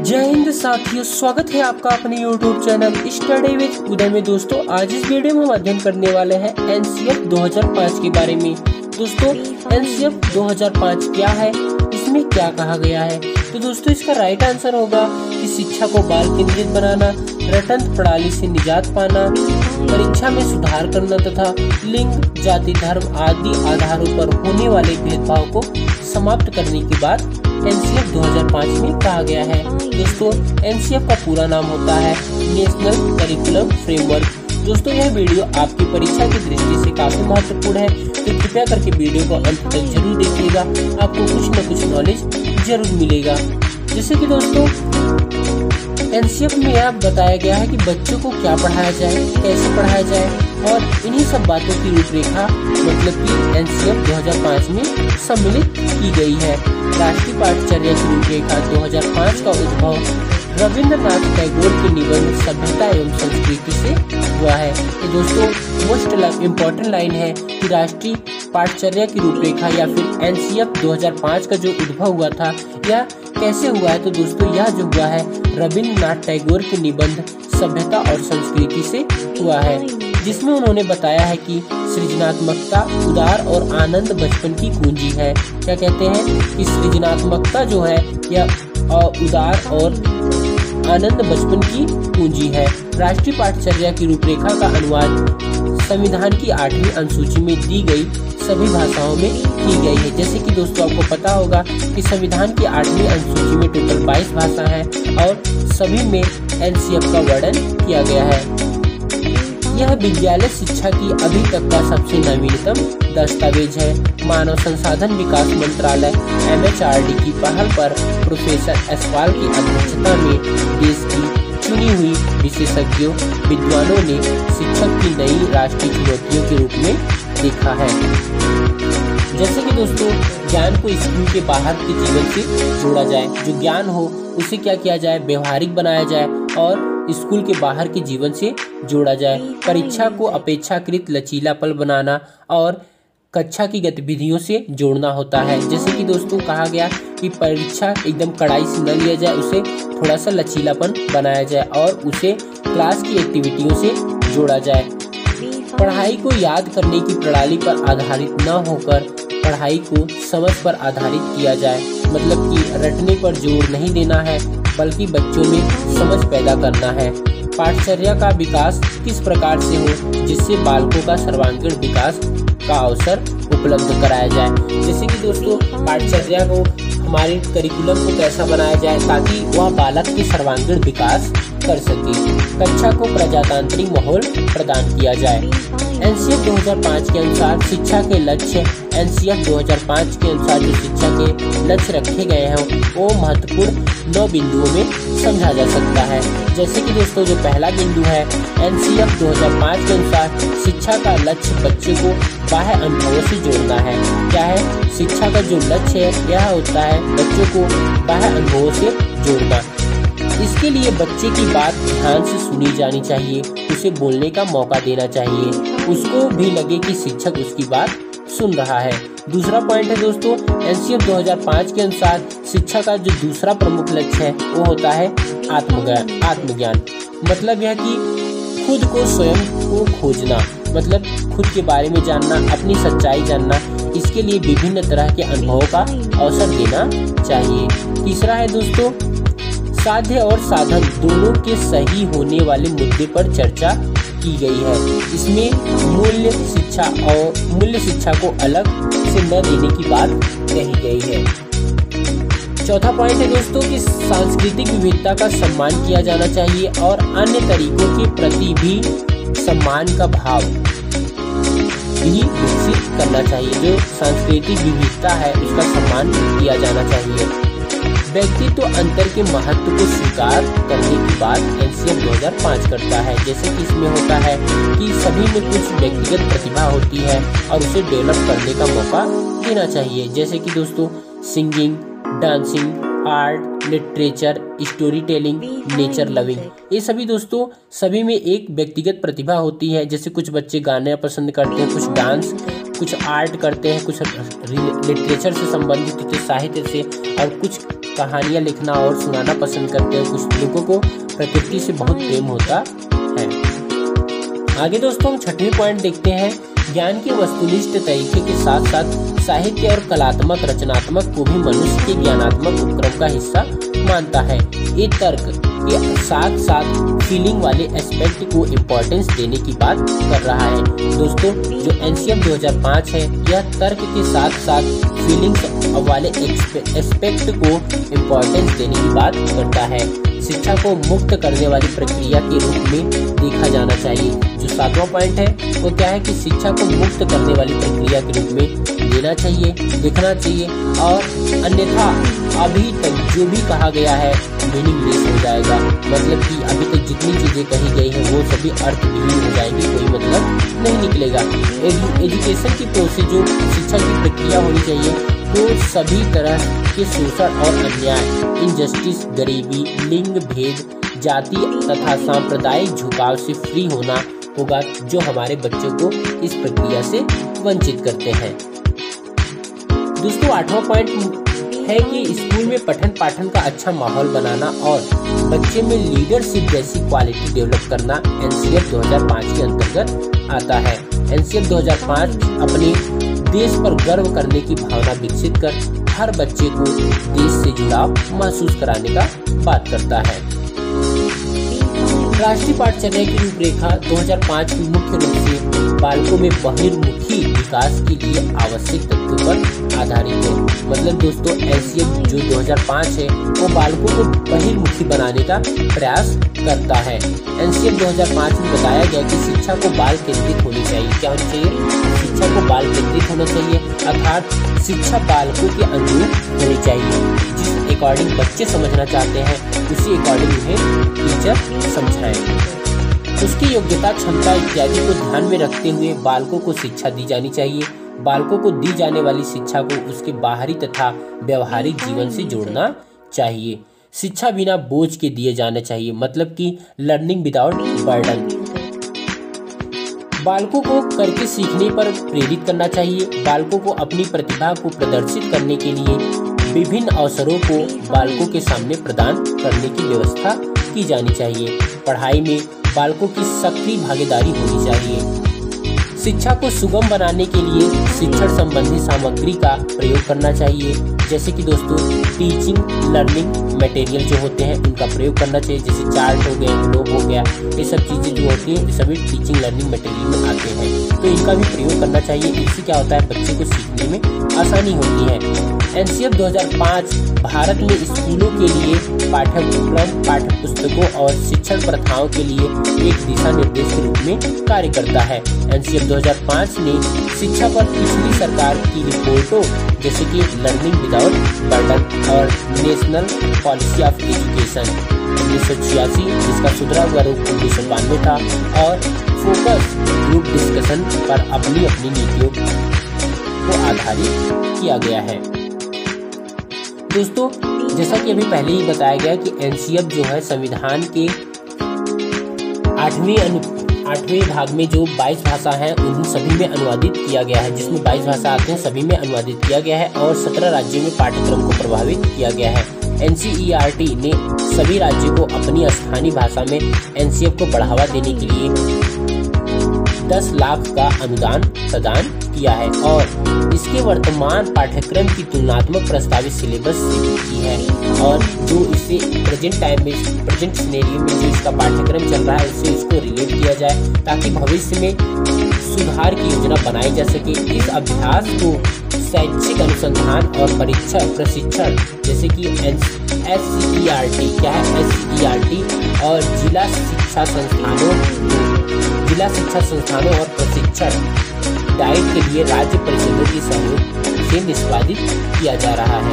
जय हिंद साथियों, स्वागत है आपका अपने YouTube चैनल स्टडी विद उदय में। दोस्तों आज इस वीडियो में हम अध्ययन करने वाले हैं एनसीएफ 2005 के बारे में। दोस्तों एनसीएफ 2005 क्या है, इसमें क्या कहा गया है? तो दोस्तों इसका राइट आंसर होगा कि शिक्षा को बाल केंद्रित बनाना, रटंत प्रणाली से निजात पाना, परीक्षा में सुधार करना तथा लिंग, जाति, धर्म आदि आधारों पर होने वाले भेदभाव को समाप्त करने की बात एनसीएफ 2005 में कहा गया है। दोस्तों एनसीएफ का पूरा नाम होता है नेशनल करिकुलम फ्रेमवर्क। दोस्तों यह वीडियो आपकी परीक्षा की दृष्टि से काफी महत्वपूर्ण है, तो कृपया करके वीडियो को अंत तक जरूर देखिएगा, आपको कुछ न कुछ नॉलेज जरूर मिलेगा। जैसे कि दोस्तों एनसीएफ में यह बताया गया है कि बच्चों को क्या पढ़ाया जाए, कैसे पढ़ाया जाए, और इन्हीं सब बातों की रूपरेखा मतलब कि एनसीएफ 2005 में सम्मिलित की गई है। राष्ट्रीय पाठचर्या की रूपरेखा 2005 का उद्भव रविंद्रनाथ टैगोर के निबंध सभ्यता एवं संस्कृति से हुआ है। तो दोस्तों मोस्ट इम्पोर्टेंट लाइन है कि राष्ट्रीय पाठचर्या की रूपरेखा या फिर एनसीएफ 2005 का जो उद्भव हुआ था यह कैसे हुआ है? तो दोस्तों यह जो हुआ है रविंद्रनाथ टैगोर के निबंध सभ्यता और संस्कृति से हुआ है, जिसमें उन्होंने बताया है कि सृजनात्मकता, उदार और आनंद बचपन की कुंजी है। क्या कहते हैं कि सृजनात्मकता जो है यह उदार और आनंद बचपन की कुंजी है। राष्ट्रीय पाठचर्या की रूपरेखा का अनुवाद संविधान की 8वीं अनुसूची में दी गई सभी भाषाओं में की गई है। जैसे कि दोस्तों आपको पता होगा कि संविधान की 8वीं अनुसूची में टोटल 22 भाषा है और सभी में एनसीएफ का वर्णन किया गया है। यह विद्यालय शिक्षा की अभी तक का सबसे नवीनतम दस्तावेज है। मानव संसाधन विकास मंत्रालय MHRD की पहल पर प्रोफेसर एसवाल की अध्यक्षता में देश की चुनी हुई विशेषज्ञों विद्वानों ने शिक्षक की नई राष्ट्रीय चुनौतियों के रूप में देखा है। जैसे कि दोस्तों ज्ञान को स्कूल के बाहर के जीवन से जोड़ा जाए, जो ज्ञान हो उसे क्या किया जाए, व्यवहारिक बनाया जाए और स्कूल के बाहर के जीवन से जोड़ा जाए। परीक्षा को अपेक्षाकृत लचीलापन बनाना और कक्षा की गतिविधियों से जोड़ना होता है। जैसे कि दोस्तों कहा गया कि परीक्षा एकदम कड़ाई से न लिया जाए, उसे थोड़ा सा लचीलापन बनाया जाए और उसे क्लास की एक्टिविटियों से जोड़ा जाए। पढ़ाई को याद करने की प्रणाली पर आधारित न होकर पढ़ाई को समझ पर आधारित किया जाए, मतलब कि रटने पर जोर नहीं देना है बल्कि बच्चों में समझ पैदा करना है। पाठचर्या का विकास किस प्रकार से हो जिससे बालकों का सर्वांगीण विकास का अवसर उपलब्ध कराया जाए। जैसे कि दोस्तों पाठचर्या को हमारे करिकुलम को कैसा बनाया जाए ताकि वह बालक के सर्वांगीण विकास कर सके। कक्षा को प्रजातांत्रिक माहौल प्रदान किया जाए। एनसीएफ 2005 के अनुसार शिक्षा के लक्ष्य एनसीएफ 2005 के अनुसार जो शिक्षा के लक्ष्य रखे गए हैं वो महत्वपूर्ण 9 बिंदुओं में समझा जा सकता है। जैसे कि दोस्तों जो पहला बिंदु है एनसीएफ 2005 के अनुसार शिक्षा का लक्ष्य बच्चे को बाह्य अनुभवों से जोड़ना है। क्या है? शिक्षा का जो लक्ष्य है यह होता है बच्चों को बाह्य अनुभवों से जोड़ना। इसके लिए बच्चे की बात ध्यान से सुनी जानी चाहिए, उसे बोलने का मौका देना चाहिए, उसको भी लगे कि शिक्षक उसकी बात सुन रहा है। दूसरा पॉइंट है दोस्तों एनसीएफ 2005 के अनुसार शिक्षा का जो दूसरा प्रमुख लक्ष्य है वो होता है आत्मज्ञान। मतलब यह कि खुद को स्वयं को खोजना, मतलब खुद के बारे में जानना, अपनी सच्चाई जानना। इसके लिए विभिन्न तरह के अनुभवों का अवसर देना चाहिए। तीसरा है दोस्तों साध्य और साधन दोनों के सही होने वाले मुद्दे पर चर्चा की गई है। इसमें मूल्य शिक्षा को अलग से न देने की बात कही गई है। चौथा पॉइंट है दोस्तों कि सांस्कृतिक विविधता का सम्मान किया जाना चाहिए और अन्य तरीकों के प्रति भी सम्मान का भाव भी विकसित करना चाहिए। जो सांस्कृतिक विविधता है उसका सम्मान किया जाना चाहिए। व्यक्तित्व अंतर के महत्व को स्वीकार करने की बात एनसीएफ 2005 करता है। जैसे कि इसमें होता है कि सभी में कुछ व्यक्तिगत प्रतिभा होती है और उसे डेवलप करने का मौका देना चाहिए। जैसे कि दोस्तों singing, dancing, art, literature, story telling, nature loving, ये सभी दोस्तों सभी में एक व्यक्तिगत प्रतिभा होती है। जैसे कुछ बच्चे गाने पसंद करते हैं, कुछ डांस, कुछ आर्ट करते हैं, कुछ लिटरेचर से संबंधित, कुछ साहित्य से और कुछ कहानियाँ लिखना और सुनाना पसंद करते हैं। कुछ लोगों को प्रकृति से बहुत प्रेम होता है। आगे दोस्तों हम 6वें पॉइंट देखते हैं। ज्ञान के वस्तुनिष्ठ तरीके के साथ साथ साहित्य और कलात्मक रचनात्मक को भी मनुष्य के ज्ञानात्मक उपक्रम का हिस्सा मानता है। ये तर्क के साथ साथ फीलिंग वाले एस्पेक्ट को इम्पोर्टेंस देने की बात कर रहा है। दोस्तों जो एनसीएफ 2005 है यह तर्क के साथ साथ फीलिंग्स वाले एस्पेक्ट को इम्पोर्टेंस देने की बात करता है। शिक्षा को मुक्त करने वाली प्रक्रिया के रूप में देखा जाना चाहिए। जो 7वां पॉइंट है वो क्या है कि शिक्षा को मुक्त करने वाली प्रक्रिया के रूप में लेना चाहिए, देखना चाहिए, और अन्यथा अभी तक जो भी कहा गया है मीनिंगलेस हो जाएगा। मतलब कि अभी तक जितनी चीजें कही गई हैं वो सभी अर्थहीन हो जाएगी, कोई मतलब नहीं निकलेगा। एजुकेशन की प्रोसेस जो शिक्षा की प्रक्रिया होनी चाहिए तो सभी तरह के शोषण और अन्याय, इनजस्टिस, गरीबी, लिंग भेद, जाति तथा सांप्रदायिक झुकाव से फ्री होना होगा, जो हमारे बच्चों को इस प्रक्रिया से वंचित करते हैं। दोस्तों 8वां पॉइंट है कि स्कूल में पठन पाठन का अच्छा माहौल बनाना और बच्चे में लीडरशिप जैसी क्वालिटी डेवलप करना एनसीएफ 2005 के अंतर्गत आता है। एनसीएफ 2005 अपने देश पर गर्व करने की भावना विकसित कर हर बच्चे को देश से जुड़ाव महसूस कराने का बात करता है। राष्ट्रीय पाठचर्या की रूपरेखा 2005 की मुख्य रूप से बालकों में बहिर्मुखी विकास के लिए आवश्यक तत्वों पर आधारित है। मतलब दोस्तों एनसीएफ जो 2005 है वो बालकों को बहिर्मुखी बनाने का प्रयास करता है। एनसीएफ 2005 में बताया गया कि शिक्षा को बाल केंद्रित होनी चाहिए। क्या होनी चाहिए? शिक्षा को बाल केंद्रित होना चाहिए, अर्थात शिक्षा बालकों के अनुरूप होनी चाहिए। जिस अकॉर्डिंग बच्चे समझना चाहते हैं उसी अकॉर्डिंग उन्हें टीचर समझाएं। उसकी योग्यता, क्षमता इत्यादि को ध्यान में रखते हुए बालकों को शिक्षा दी जानी चाहिए। बालकों को दी जाने वाली शिक्षा को उसके बाहरी तथा व्यवहारिक जीवन से जोड़ना चाहिए। शिक्षा बिना बोझ के दिए जाना चाहिए, मतलब कि लर्निंग विदाउट बर्डन। बालकों को करके सीखने पर प्रेरित करना चाहिए। बालकों को अपनी प्रतिभा को प्रदर्शित करने के लिए विभिन्न अवसरों को बालकों के सामने प्रदान करने की व्यवस्था की जानी चाहिए। पढ़ाई में बालकों की सक्रिय भागीदारी होनी चाहिए। शिक्षा को सुगम बनाने के लिए शिक्षण संबंधी सामग्री का प्रयोग करना चाहिए, जैसे कि दोस्तों टीचिंग लर्निंग मटेरियल जो होते हैं उनका प्रयोग करना चाहिए। जैसे चार्ट हो गया, ग्लोब हो गया, ये सब चीज़ें जो होती हैं ये सभी टीचिंग लर्निंग मटेरियल में आते हैं, तो इनका भी प्रयोग करना चाहिए। इससे क्या होता है, बच्चे को सीखने में आसानी होती है। एनसीएफ 2005 भारत में स्कूलों के लिए पाठ्यक्रम, पाठ्यपुस्तकों और शिक्षण प्रथाओं के लिए एक दिशा निर्देश के रूप में कार्य करता है। एनसीएफ 2005 ने शिक्षा पर पिछली सरकार की रिपोर्टों जैसे कि लर्निंग विदाउट बर्डन और नेशनल पॉलिसी ऑफ एजुकेशन 1986, जिसका सुधरा हुआ रूप 1992 था, और फोकस ग्रुप डिस्कशन पर अपनी अपनी नीतियों को आधारित किया गया है। दोस्तों जैसा कि अभी पहले ही बताया गया कि एनसीएफ जो है संविधान के 8वें भाग में जो 22 भाषा हैं उन सभी में अनुवादित किया गया है, जिसमें 22 भाषा आते हैं सभी में अनुवादित किया गया है, और 17 राज्यों में पाठ्यक्रम को प्रभावित किया गया है। एनसीईआरटी ने सभी राज्यों को अपनी स्थानीय भाषा में एनसीएफ को बढ़ावा देने के लिए 10 लाख का अनुदान प्रदान किया है, और इसके वर्तमान पाठ्यक्रम की तुलनात्मक प्रस्तावित सिलेबस से की है, और जो इससे प्रेजेंट टाइम में, प्रेजेंट सिनेरियो में जो इसका पाठ्यक्रम चल रहा है उससे इसको रिलेट किया जाए, ताकि भविष्य में सुधार की योजना बनाई जा सके। इस अभ्यास को शैक्षिक अनुसंधान और प्रशिक्षण जैसे कि एससीईआरटी, क्या है एससीईआरटी, और जिला शिक्षा संस्थानों और प्रशिक्षण डाइट के लिए राज्य परिषदों की सहयोग से निष्पादित किया जा रहा है।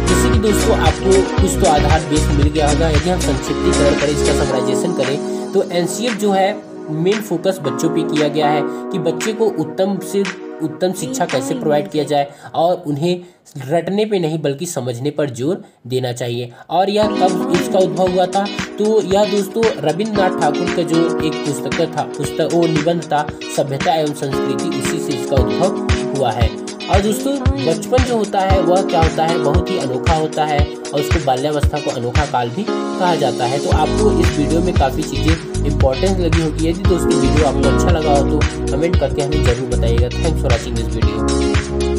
जैसे कि दोस्तों आपको कुछ तो आधार बेस मिल गया होगा। यदि हम संक्षिप्तीकरण करें, इसका समराइजेशन करें, तो एनसीएफ जो है मेन फोकस बच्चों पे किया गया है कि बच्चे को उत्तम से उत्तम शिक्षा कैसे प्रोवाइड किया जाए, और उन्हें रटने पे नहीं बल्कि समझने पर जोर देना चाहिए। और यह कब इसका उद्भव हुआ था, तो यह दोस्तों रविंद्रनाथ ठाकुर का जो एक पुस्तक वो निबंध था सभ्यता एवं संस्कृति, उसी से इसका उद्भव हुआ है। और दोस्तों बचपन जो होता है वह क्या होता है, बहुत ही अनोखा होता है और उसको बाल्यावस्था को अनोखा काल भी कहा जाता है। तो आपको इस वीडियो में काफ़ी चीज़ें इंपॉर्टेंस लगी होगी। यदि दोस्तों वीडियो आपको अच्छा लगा हो तो कमेंट करके हमें जरूर बताइएगा। Thanks for watching this video.